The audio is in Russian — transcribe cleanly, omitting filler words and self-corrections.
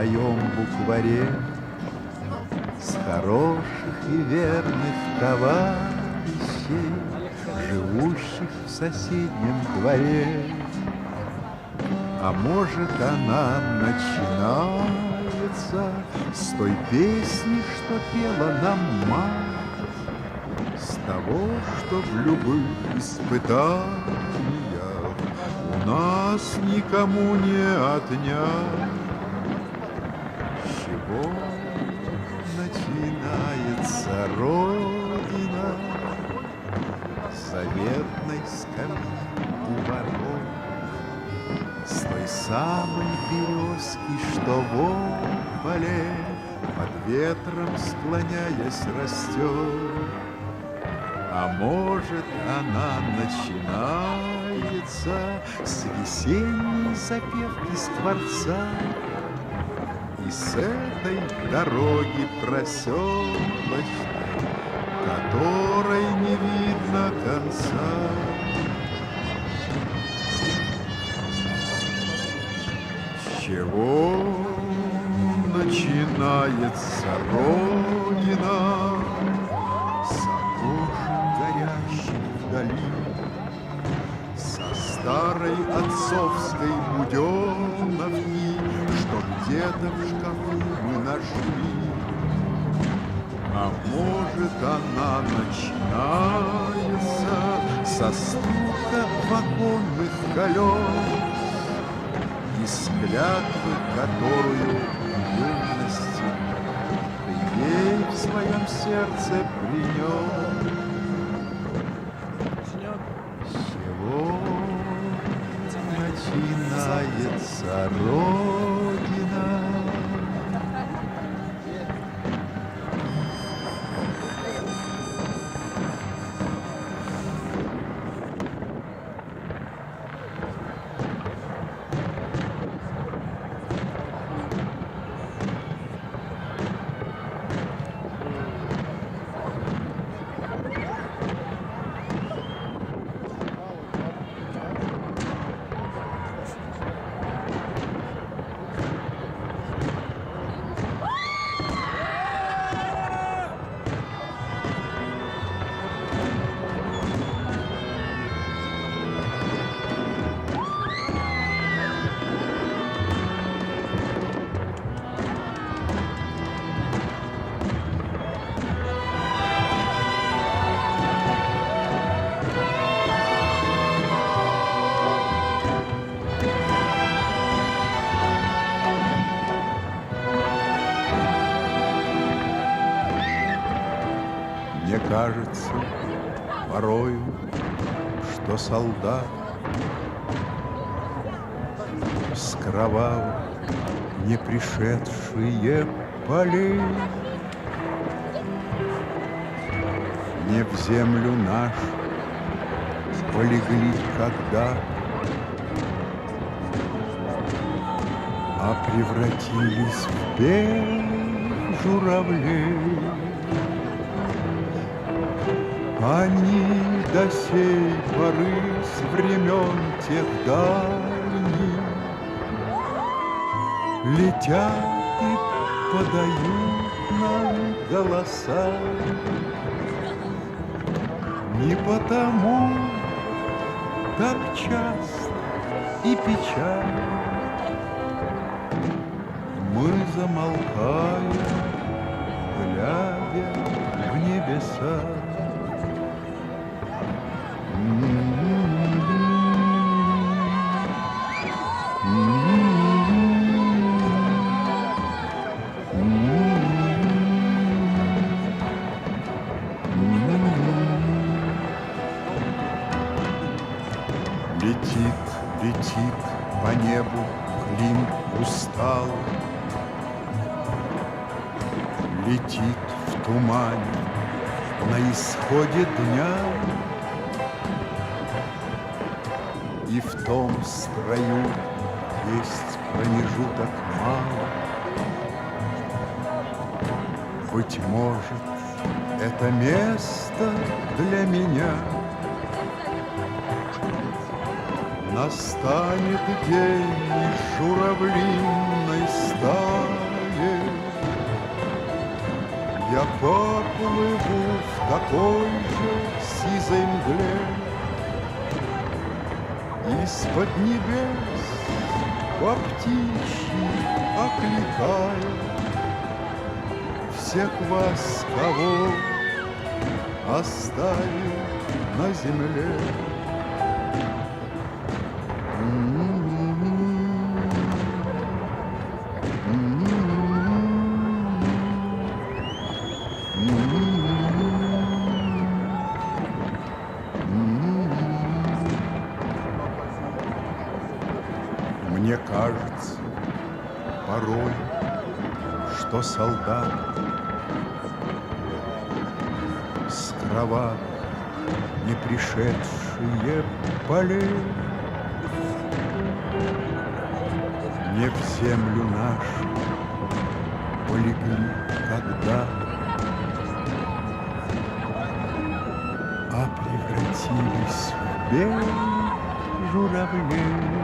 своем букваре с хороших и верных товарищей, живущих в соседнем дворе. А может, она начинается с той песни, что пела нам мать, с того, что в любых испытаниях у нас никому не отнять. С чего начинается Родина? С заветной скамьи у ворот, с той самой березки, что в поле под ветром склоняясь растет. А может, она начинается с весенней запевки скворца и с этой дороги проселочной, которой не видно конца. С чего начинается Родина? С окошек горящих вдали, со старой отцовской буденовки, что где-то в шкафу мы нашли. А может, она начинается со стука вагонных колес и с клятвы, которую в юности ты ей в своем сердце принес. С чего начинается Родина? Мне кажется порою, что солдат с кровавых не пришедшие полей не в землю нашу полегли когда, а превратились в белых журавлей. Они до сей поры с времен тех дальних летят и подают нам голоса. Не потому так часто и печально мы замолкаем, глядя в небеса. Летит, летит по небу Клим усталый, летит в тумане на исходе дня, и в том строю есть промежуток мало. Быть может, это место для меня. Настанет день из журавлиной стаи. Я поплыву в такой же сизой мгле. Из-под небес по птичьи окликаю всех вас, кого оставил на земле. Мне кажется порой, что солдат с кровавых не пришедшие полей не в землю нашу полегли когда, а превратились в белых журавлей.